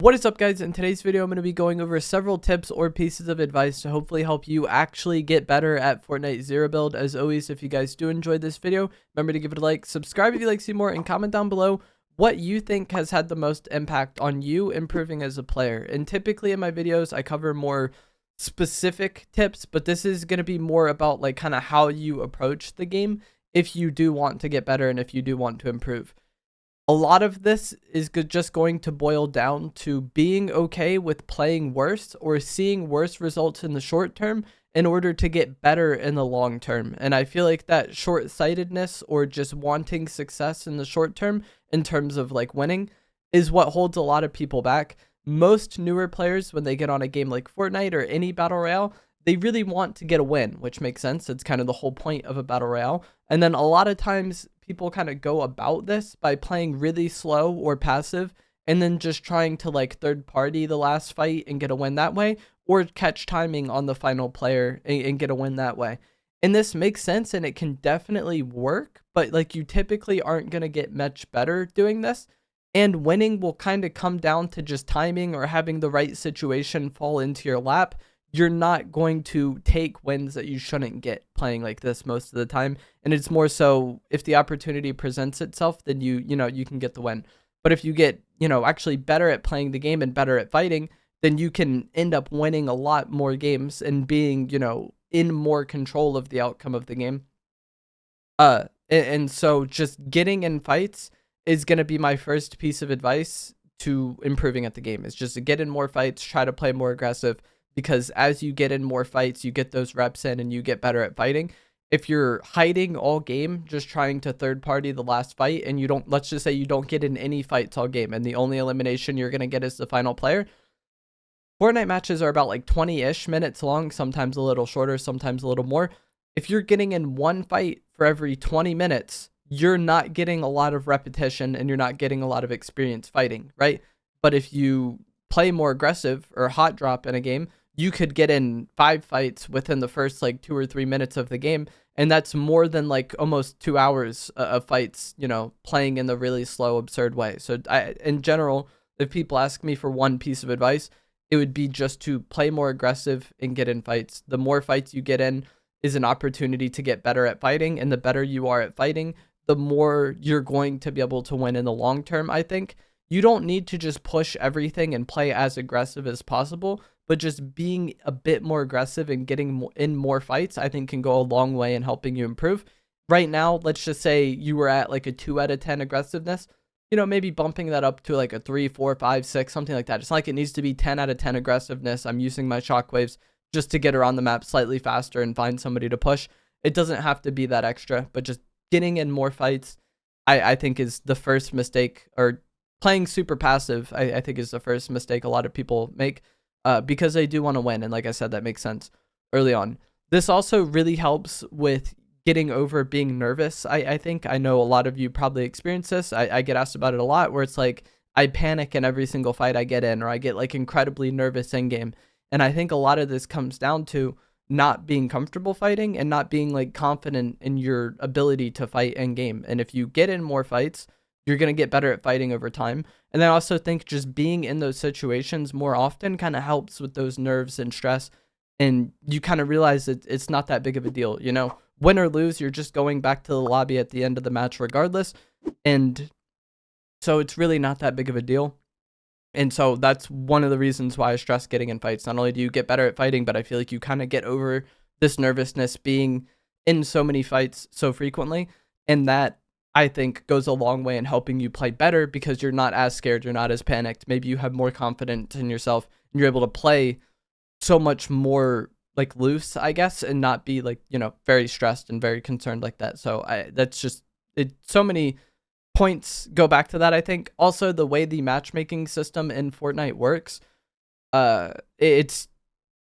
What is up, guys? In today's video, I'm going to be going over several tips or pieces of advice to hopefully help you actually get better at Fortnite Zero Build. As always, if you guys do enjoy this video, remember to give it a like, subscribe if you'd like to see more, and comment down below what you think has had the most impact on you improving as a player. And typically in my videos, I cover more specific tips, but this is going to be more about like kind of how you approach the game if you do want to get better and if you do want to improve. A lot of this is just going to boil down to being okay with playing worse or seeing worse results in the short term in order to get better in the long term. And I feel like that short-sightedness or just wanting success in the short term in terms of like winning is what holds a lot of people back. Most newer players, when they get on a game like Fortnite or any battle royale, they really want to get a win, which makes sense. It's kind of the whole point of a battle royale. And then a lot of times people kind of go about this by playing really slow or passive and then just trying to like third party the last fight and get a win that way, or catch timing on the final player and get a win that way. And this makes sense and it can definitely work, but like you typically aren't going to get much better doing this. And winning will kind of come down to just timing or having the right situation fall into your lap. You're not going to take wins that you shouldn't get playing like this most of the time. And it's more so if the opportunity presents itself, then you can get the win. But if you get, actually better at playing the game and better at fighting, then you can end up winning a lot more games and being, in more control of the outcome of the game. And so just getting in fights is going to be my first piece of advice to improving at the game. Is just to get in more fights, try to play more aggressive. Because as you get in more fights, you get those reps in and you get better at fighting. If you're hiding all game, just trying to third party the last fight, and you don't, let's just say you don't get in any fights all game, and the only elimination you're going to get is the final player. Fortnite matches are about like 20-ish minutes long, sometimes a little shorter, sometimes a little more. If you're getting in one fight for every 20 minutes, you're not getting a lot of repetition and you're not getting a lot of experience fighting, right? But if you play more aggressive or hot drop in a game, you could get in 5 fights within the first like 2 or 3 minutes of the game. And that's more than like almost 2 hours of fights, playing in the really slow, absurd way. So in general, if people ask me for one piece of advice, it would be just to play more aggressive and get in fights. The more fights you get in is an opportunity to get better at fighting. And the better you are at fighting, the more you're going to be able to win in the long term, I think. You don't need to just push everything and play as aggressive as possible, but just being a bit more aggressive and getting in more fights, I think can go a long way in helping you improve. Right now, let's just say you were at like a 2 out of 10 aggressiveness, maybe bumping that up to like a 3, 4, 5, 6, something like that. It's not like it needs to be 10 out of 10 aggressiveness. I'm using my shockwaves just to get around the map slightly faster and find somebody to push. It doesn't have to be that extra, but just getting in more fights, I think is the first mistake, or playing super passive, I think is the first mistake a lot of people make. Because they do want to win. And like I said, that makes sense early on. This also really helps with getting over being nervous. I think I know a lot of you probably experience this. I get asked about it a lot, where it's like I panic in every single fight I get in, or I get like incredibly nervous in game. And I think a lot of this comes down to not being comfortable fighting and not being like confident in your ability to fight in game. And if you get in more fights, you're going to get better at fighting over time. And I also think just being in those situations more often kind of helps with those nerves and stress. And you kind of realize that it's not that big of a deal, win or lose, you're just going back to the lobby at the end of the match regardless. And so it's really not that big of a deal. And so that's one of the reasons why I stress getting in fights. Not only do you get better at fighting, but I feel like you kind of get over this nervousness being in so many fights so frequently. And that, I think, goes a long way in helping you play better, because you're not as scared, you're not as panicked. Maybe you have more confidence in yourself and you're able to play so much more like loose, I guess, and not be like, very stressed and very concerned like that. So that's just it. So many points go back to that, I think. Also, the way the matchmaking system in Fortnite works, it's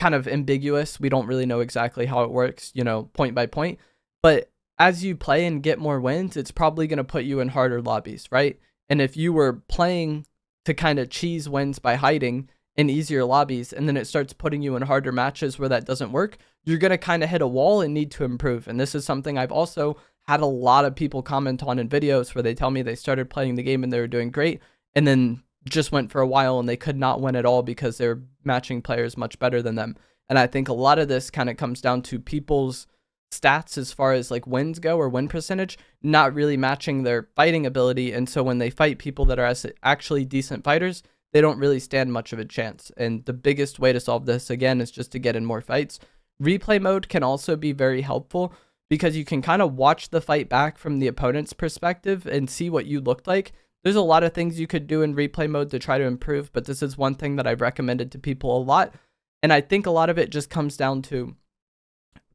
kind of ambiguous. We don't really know exactly how it works, point by point. But as you play and get more wins, it's probably going to put you in harder lobbies, right? And if you were playing to kind of cheese wins by hiding in easier lobbies, and then it starts putting you in harder matches where that doesn't work, you're going to kind of hit a wall and need to improve. And this is something I've also had a lot of people comment on in videos where they tell me they started playing the game and they were doing great, and then just went for a while and they could not win at all because they were matching players much better than them. And I think a lot of this kind of comes down to people's stats as far as like wins go or win percentage, not really matching their fighting ability. And so when they fight people that are actually decent fighters, they don't really stand much of a chance. And the biggest way to solve this, again, is just to get in more fights. Replay mode can also be very helpful because you can kind of watch the fight back from the opponent's perspective and see what you looked like. There's a lot of things you could do in replay mode to try to improve, but this is one thing that I've recommended to people a lot. And I think a lot of it just comes down to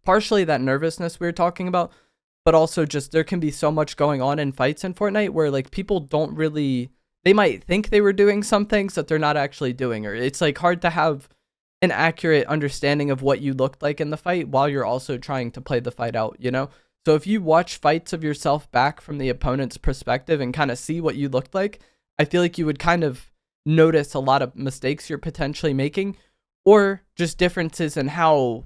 partially that nervousness we were talking about, but also just there can be so much going on in fights in Fortnite where like people don't really, they might think they were doing some things that they're not actually doing, or it's like hard to have an accurate understanding of what you looked like in the fight while you're also trying to play the fight out, you know? So if you watch fights of yourself back from the opponent's perspective and kind of see what you looked like, I feel like you would kind of notice a lot of mistakes you're potentially making, or just differences in how,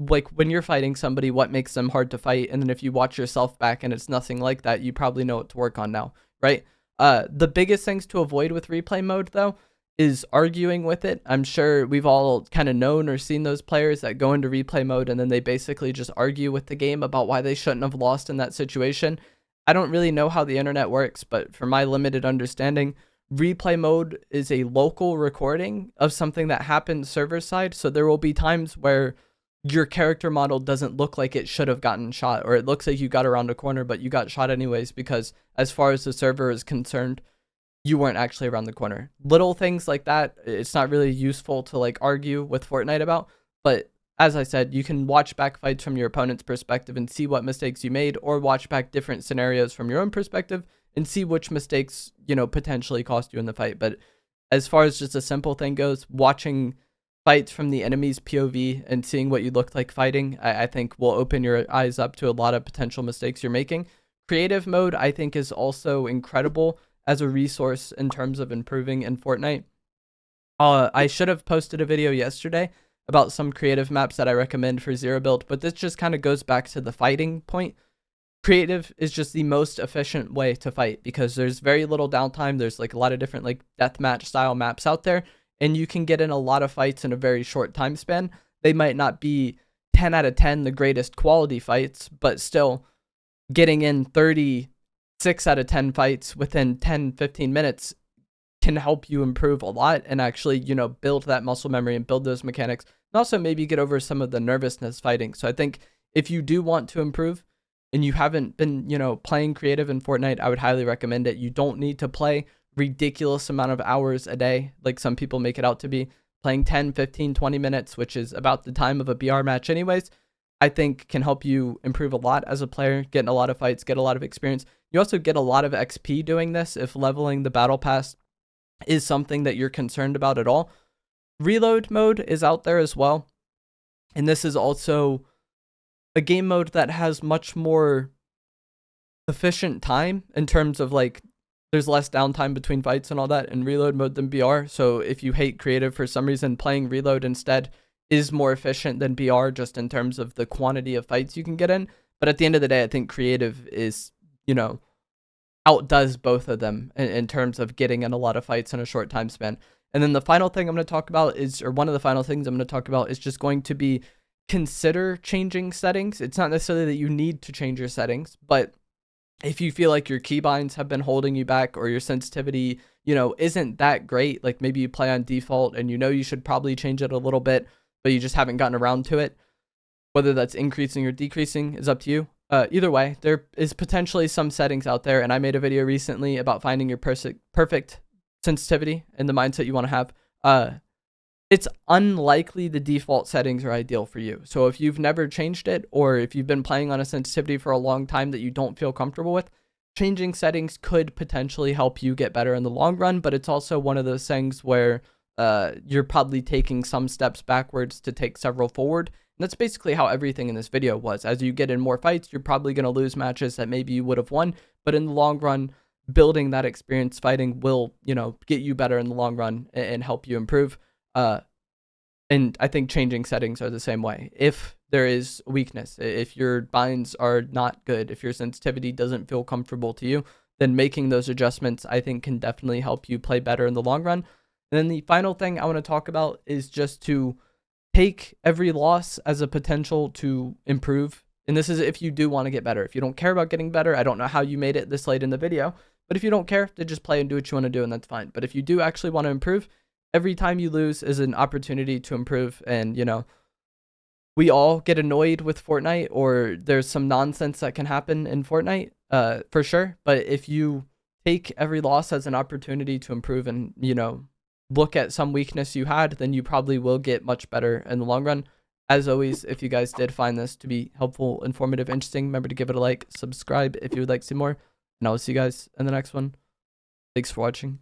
like when you're fighting somebody, what makes them hard to fight. And then if you watch yourself back and it's nothing like that, you probably know what to work on now, right? The biggest things to avoid with replay mode though is arguing with it. I'm sure we've all kind of known or seen those players that go into replay mode and then they basically just argue with the game about why they shouldn't have lost in that situation. I don't really know how the internet works, but from my limited understanding, replay mode is a local recording of something that happened server side. So there will be times where your character model doesn't look like it should have gotten shot, or it looks like you got around a corner, but you got shot anyways, because as far as the server is concerned, you weren't actually around the corner. Little things like that, it's not really useful to like argue with Fortnite about, but as I said, you can watch back fights from your opponent's perspective and see what mistakes you made, or watch back different scenarios from your own perspective and see which mistakes, you know, potentially cost you in the fight. But as far as just a simple thing goes, watching fights from the enemy's POV and seeing what you looked like fighting, I think will open your eyes up to a lot of potential mistakes you're making. Creative mode, I think, is also incredible as a resource in terms of improving in Fortnite. I should have posted a video yesterday about some creative maps that I recommend for Zero Build, but this just kind of goes back to the fighting point. Creative is just the most efficient way to fight because there's very little downtime. There's like a lot of different like deathmatch style maps out there, and you can get in a lot of fights in a very short time span. They might not be 10 out of 10 the greatest quality fights, but still getting in 36 out of 10 fights within 10-15 minutes can help you improve a lot and actually, you know, build that muscle memory and build those mechanics, and also maybe get over some of the nervousness fighting. So I think if you do want to improve and you haven't been, you know, playing creative in Fortnite, I would highly recommend it. You don't need to play ridiculous amount of hours a day like some people make it out to be. Playing 10, 15, 20 minutes, which is about the time of a BR match anyways, I think can help you improve a lot as a player, get in a lot of fights, get a lot of experience. You also get a lot of XP doing this if leveling the battle pass is something that you're concerned about at all. Reload mode is out there as well, and this is also a game mode that has much more efficient time in terms of like there's less downtime between fights and all that in reload mode than BR. So if you hate creative for some reason, playing reload instead is more efficient than BR just in terms of the quantity of fights you can get in. But at the end of the day, I think creative is, you know, outdoes both of them in terms of getting in a lot of fights in a short time span. And then the final thing I'm going to talk about is, or one of the final things I'm going to talk about is just going to be consider changing settings. It's not necessarily that you need to change your settings, but if you feel like your keybinds have been holding you back or your sensitivity, you know, isn't that great, like maybe you play on default and you know you should probably change it a little bit, but you just haven't gotten around to it, whether that's increasing or decreasing is up to you. Either way, there is potentially some settings out there, and I made a video recently about finding your perfect sensitivity and the mindset you want to have. It's unlikely the default settings are ideal for you. So if you've never changed it, or if you've been playing on a sensitivity for a long time that you don't feel comfortable with, changing settings could potentially help you get better in the long run, but it's also one of those things where you're probably taking some steps backwards to take several forward. And that's basically how everything in this video was. As you get in more fights, you're probably going to lose matches that maybe you would have won, but in the long run, building that experience fighting will, you know, get you better in the long run and help you improve. And I think changing settings are the same way. If there is weakness, if your binds are not good, if your sensitivity doesn't feel comfortable to you, then making those adjustments, I think, can definitely help you play better in the long run. And then the final thing I want to talk about is just to take every loss as a potential to improve. And this is if you do want to get better. If you don't care about getting better, I don't know how you made it this late in the video, but if you don't care, then just play and do what you want to do, and that's fine. But if you do actually want to improve, every time you lose is an opportunity to improve. And, you know, we all get annoyed with Fortnite, or there's some nonsense that can happen in Fortnite, for sure. But if you take every loss as an opportunity to improve and, you know, look at some weakness you had, then you probably will get much better in the long run. As always, if you guys did find this to be helpful, informative, interesting, remember to give it a like, subscribe if you would like to see more, and I will see you guys in the next one. Thanks for watching.